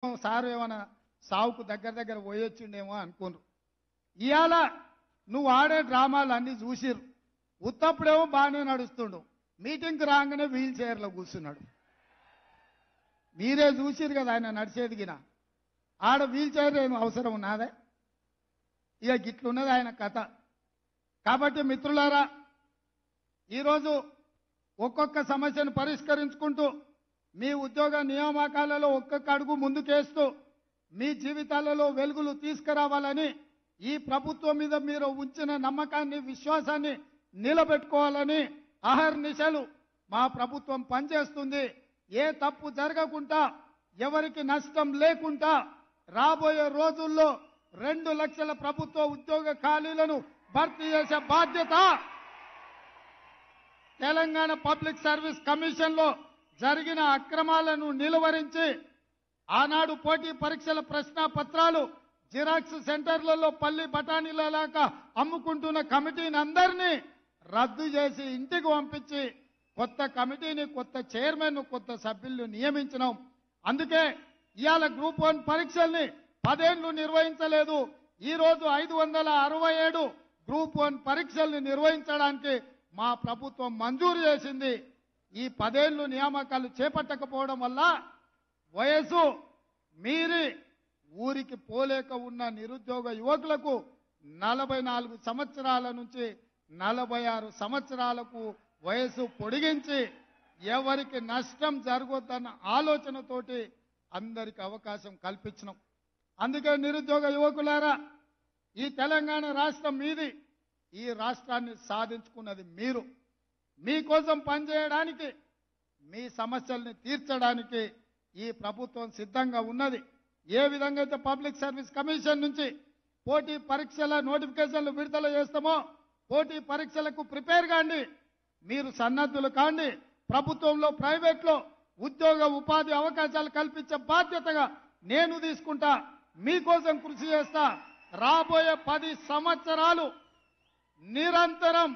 Sir ఏమైనా సావుకు దగ్గర పోయొచ్చిండేమో అనుకున్నారు. ఇవాళ నువ్వు ఆడే డ్రామాలు అన్నీ చూసిరు. ఉత్తప్పుడేమో బాగానే నడుస్తుండు, మీటింగ్కి రాగానే వీల్ చైర్లో కూర్చున్నాడు. మీరే చూసిరు కదా ఆయన నడిచేదిగిన. ఆడ వీల్ చైర్ ఏం అవసరం ఉన్నదే? ఇక గిట్లున్నది ఆయన కథ. కాబట్టి మిత్రులారా, ఈరోజు ఒక్కొక్క సమస్యను పరిష్కరించుకుంటూ మీ ఉద్యోగ నియామకాలలో ఒక్కొక్క అడుగు ముందుకేస్తూ మీ జీవితాలలో వెలుగులు తీసుకురావాలని, ఈ ప్రభుత్వం మీద మీరు ఉంచిన నమ్మకాన్ని విశ్వాసాన్ని నిలబెట్టుకోవాలని అహర్నిశలు మా ప్రభుత్వం పనిచేస్తుంది. ఏ తప్పు జరగకుండా, ఎవరికి నష్టం లేకుండా రాబోయే రోజుల్లో 2 లక్షల ప్రభుత్వ ఉద్యోగ ఖాళీలను భర్తీ చేసే బాధ్యత తెలంగాణ పబ్లిక్ సర్వీస్ కమిషన్లో జరిగిన అక్రమాలను నిలువరించి ఆనాడు పోటీ పరీక్షల ప్రశ్నాపత్రాలు జిరాక్స్ సెంటర్లలో పల్లి బఠానీలలాగా అమ్ముకుంటున్న కమిటీని అందరినీ రద్దు చేసి ఇంటికి పంపించి కొత్త కమిటీని, కొత్త చైర్మన్, కొత్త సభ్యులను నియమించినాం. అందుకే ఇవాళ గ్రూప్ 1 పరీక్షల్ని 10 ఏళ్లు నిర్వహించలేదు. ఈరోజు 567 గ్రూప్ 1 పరీక్షల్ని నిర్వహించడానికి మా ప్రభుత్వం మంజూరు చేసింది. ఈ 10 ఏళ్లు నియామకాలు చేపట్టకపోవడం వల్ల వయసు మీరి ఊరికి పోలేక ఉన్న నిరుద్యోగ యువకులకు 44 సంవత్సరాల నుంచి 46 సంవత్సరాలకు వయసు పొడిగించి ఎవరికి నష్టం జరగొద్దన్న ఆలోచనతోటి అందరికి అవకాశం కల్పించినాం. అందుకే నిరుద్యోగ యువకులారా, ఈ తెలంగాణ రాష్ట్రం మీది. ఈ రాష్ట్రాన్ని సాధించుకున్నది మీరు. మీకోసం పనిచేయడానికి, మీ సమస్యల్ని తీర్చడానికి ఈ ప్రభుత్వం సిద్ధంగా ఉన్నది. ఏ విధంగా అయితే పబ్లిక్ సర్వీస్ కమిషన్ నుంచి పోటీ పరీక్షల నోటిఫికేషన్లు విడుదల చేస్తామో, పోటీ పరీక్షలకు ప్రిపేర్ కాండి, మీరు సన్నద్ధులు కాండి. ప్రభుత్వంలో, ప్రైవేట్లో ఉద్యోగ ఉపాధి అవకాశాలు కల్పించే బాధ్యతగా నేను తీసుకుంటా. మీకోసం కృషి చేస్తా. రాబోయే 10 సంవత్సరాలు నిరంతరం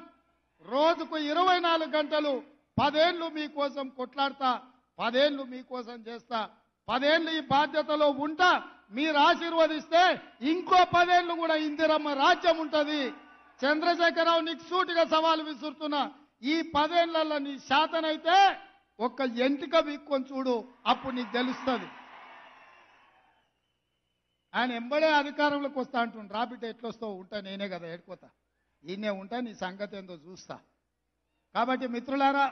రోజుకు 24 గంటలు 10 ఏళ్లు మీకోసం కొట్లాడతా, 10 ఏళ్లు మీకోసం చేస్తా. 10 ఏళ్లు ఈ బాధ్యతలో ఉంటా. మీరు ఆశీర్వదిస్తే ఇంకో 10 ఏళ్లు కూడా ఇందిరమ్మ రాజ్యం ఉంటుంది. చంద్రశేఖరరావు, నీకు సూటిగా సవాలు విసురుతున్నా. ఈ 10 ఏళ్లలో నీ శాతనైతే ఒక్క ఎంటిక వీక్కొని చూడు, అప్పుడు నీకు తెలుస్తుంది. ఆయన ఎంబడే అధికారంలోకి వస్తా అంటుండు. రాబిడ్డ ఎట్లొస్తావు? ఉంటా, నేనే కదా ఏడుకోతా, ఈయనే ఉంటా, నీ సంగతి ఏందో చూస్తా. కాబట్టి మిత్రులారా,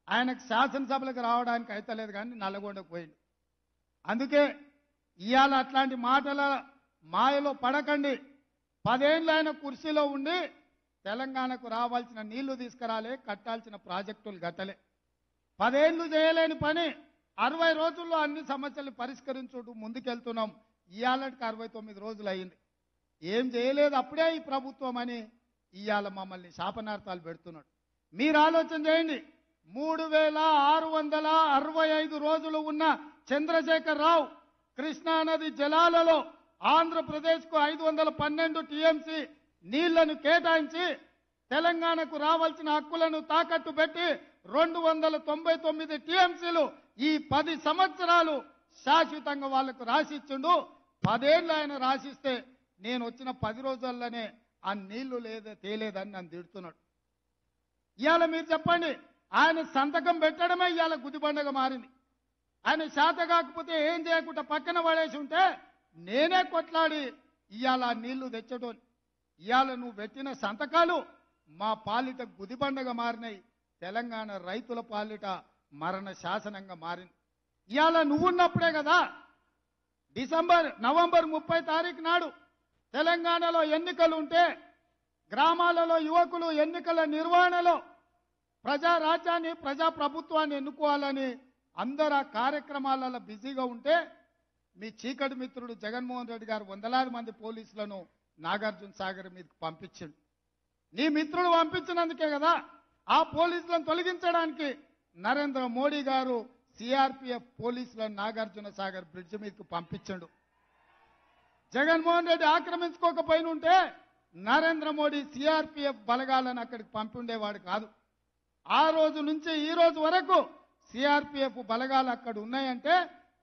ఆయనకు శాసనసభలకు రావడానికి అయితలేదు కానీ నల్లగొండకు పోయిండు. అందుకే ఇవాళ అట్లాంటి మాటల మాయలో పడకండి. 10 ఏళ్ళు ఆయన కుర్చీలో ఉండి తెలంగాణకు రావాల్సిన నీళ్లు తీసుకురాలే, కట్టాల్సిన ప్రాజెక్టులు గట్టలే. 10 ఏళ్ళు చేయలేని పని 60 రోజుల్లో అన్ని సమస్యలు పరిష్కరించుకుంటూ ముందుకెళ్తున్నాం. ఇవాళకి 69 రోజులు అయింది, ఏం చేయలేదు అప్పుడే ఈ ప్రభుత్వం అని ఇవాళ మమ్మల్ని శాపనార్థాలు పెడుతున్నాడు. మీరు ఆలోచన చేయండి. 3665 రోజులు ఉన్న చంద్రశేఖరరావు కృష్ణానది జలాలలో ఆంధ్రప్రదేశ్కు 512 టీఎంసీ నీళ్లను కేటాయించి తెలంగాణకు రావాల్సిన హక్కులను తాకట్టు పెట్టి 299 టీఎంసీలు ఈ 10 సంవత్సరాలు శాశ్వతంగా వాళ్లకు రాసిచ్చిండు. 10 ఏళ్ళు ఆయన రాసిస్తే నేను వచ్చిన 10 రోజుల్లోనే ఆ నీళ్లు తేలేదని నన్ను తిడుతున్నాడు. ఇవాళ మీరు చెప్పండి, ఆయన సంతకం పెట్టడమే ఇవాళ గుదిబండగా మారింది. ఆయన శాత కాకపోతే ఏం చేయకుండా పక్కన పడేసి ఉంటే నేనే కొట్లాడి ఇవాళ నీళ్లు తెచ్చటోని. ఇవాళ నువ్వు పెట్టిన సంతకాలు మా పాలిట గుదిబండగా మారినాయి, తెలంగాణ రైతుల పాలిట మరణ శాసనంగా మారింది. ఇవాళ నువ్వున్నప్పుడే కదా నవంబర్ 30 తారీఖు నాడు తెలంగాణలో ఎన్నికలు ఉంటే గ్రామాలలో యువకులు ఎన్నికల నిర్వహణలో ప్రజారాజ్యాన్ని, ప్రజాప్రభుత్వాన్ని ఎన్నుకోవాలని అందరు ఆ కార్యక్రమాలలో బిజీగా ఉంటే మీ చీకటి మిత్రుడు జగన్మోహన్ రెడ్డి గారు వందలాది మంది పోలీసులను నాగార్జున సాగర్ మీదకి పంపించిండు. నీ మిత్రుడు పంపించినందుకే కదా ఆ పోలీసులను తొలగించడానికి నరేంద్ర మోడీ గారు సిఆర్పిఎఫ్ పోలీసులను నాగార్జున సాగర్ బ్రిడ్జ్ మీదకి పంపించాడు. జగన్మోహన్ రెడ్డి ఆక్రమించుకోకపోయిన ఉంటే నరేంద్ర మోడీ సిఆర్పిఎఫ్ బలగాలను అక్కడికి పంపిండేవాడు కాదు. ఆ రోజు నుంచి ఈ రోజు వరకు సిఆర్పిఎఫ్ బలగాలు అక్కడ ఉన్నాయంటే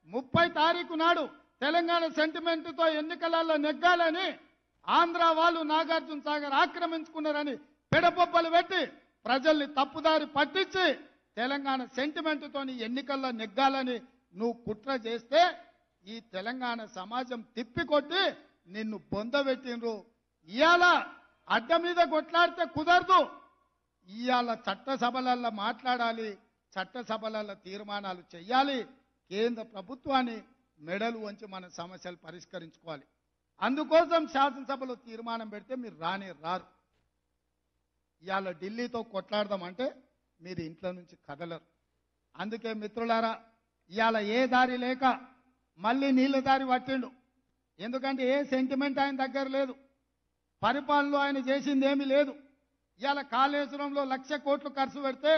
30 తారీఖు నాడు తెలంగాణ సెంటిమెంట్ తో ఎన్నికలలో నెగ్గాలని ఆంధ్ర వాళ్ళు నాగార్జున సాగర్ ఆక్రమించుకున్నారని పెడపొబ్బలు పెట్టి ప్రజల్ని తప్పుదారి పట్టించి తెలంగాణ సెంటిమెంట్ తోని ఎన్నికల్లో నెగ్గాలని నువ్వు కుట్ర చేస్తే ఈ తెలంగాణ సమాజం తిప్పికొట్టి నిన్ను బొందబెట్టినరు. ఇవాళ అడ్డ మీద కొట్లాడితే కుదరదు. ఇవాళ చట్టసభలలో మాట్లాడాలి, చట్టసభలలో తీర్మానాలు చేయాలి. కేంద్ర ప్రభుత్వాన్ని మెడలు వంచి మన సమస్యలు పరిష్కరించుకోవాలి. అందుకోసం శాసనసభలో తీర్మానం పెడితే మీరు రారు. ఇవాళ ఢిల్లీతో కొట్లాడదామంటే మీరు ఇంట్లో నుంచి కదలరు. అందుకే మిత్రులారా, ఇవాళ ఏ దారి లేక మళ్ళీ నీళ్ళ దారి పట్టిండు. ఎందుకంటే ఏ సెంటిమెంట్ ఆయన దగ్గర లేదు, పరిపాలనలో ఆయన చేసింది ఏమీ లేదు. ఇవాళ కాళేశ్వరంలో 1,00,000 కోట్లు ఖర్చు పెడితే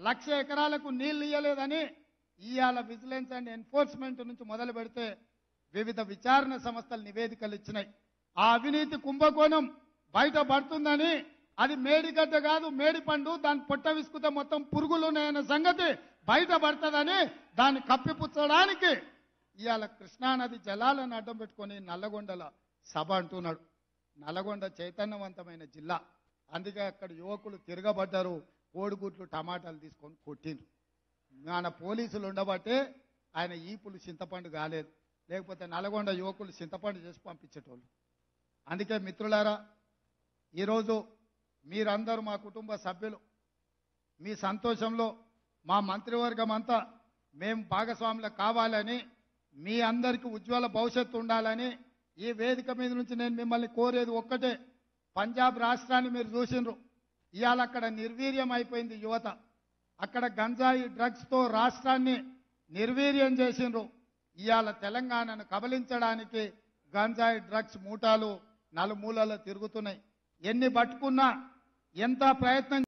1,00,000 ఎకరాలకు నీళ్లు ఇయ్యలేదని ఇవాళ విజిలెన్స్ అండ్ ఎన్ఫోర్స్మెంట్ నుంచి మొదలు పెడితే వివిధ విచారణ సంస్థలు నివేదికలు ఇచ్చినాయి. ఆ అవినీతి కుంభకోణం బయట పడుతుందని, అది మేడిగడ్డ కాదు మేడిపండు, దాన్ని పొట్ట విసుకుతే మొత్తం పురుగులు ఉన్నాయన్న సంగతి బయట పడుతుందని దాన్ని కప్పిపుచ్చడానికి ఇవాళ కృష్ణానది జలాలను అడ్డం పెట్టుకొని నల్లగొండల సభ అంటున్నాడు. నల్లగొండ చైతన్యవంతమైన జిల్లా, అందుకే అక్కడ యువకులు తిరగబడ్డారు, కోడిగుడ్లు టమాటాలు తీసుకొని కొట్టిండ్రు. మన పోలీసులు ఉండబట్టే ఆయన ఈపులు చింతపండు కాలేదు, లేకపోతే నల్గొండ యువకులు చింతపండు చేసి పంపించేటోళ్ళు. అందుకే మిత్రులారా, ఈరోజు మీరందరూ మా కుటుంబ సభ్యులు, మీ సంతోషంలో మా మంత్రివర్గం అంతా మేము భాగస్వాములు కావాలని, మీ అందరికీ ఉజ్వల భవిష్యత్తు ఉండాలని ఈ వేదిక మీద నుంచి నేను మిమ్మల్ని కోరేది ఒక్కటే. పంజాబ్ రాష్ట్రాన్ని మీరు చూసిండ్రు, ఇవాళ అక్కడ నిర్వీర్యం అయిపోయింది యువత. అక్కడ గంజాయి డ్రగ్స్తో రాష్ట్రాన్ని నిర్వీర్యం చేసిండ్రు. ఇవాళ తెలంగాణను కబలించడానికి గంజాయి డ్రగ్స్ మూటాలు నలుమూలలో తిరుగుతున్నాయి. ఎన్ని పట్టుకున్నా, ఎంత ప్రయత్నం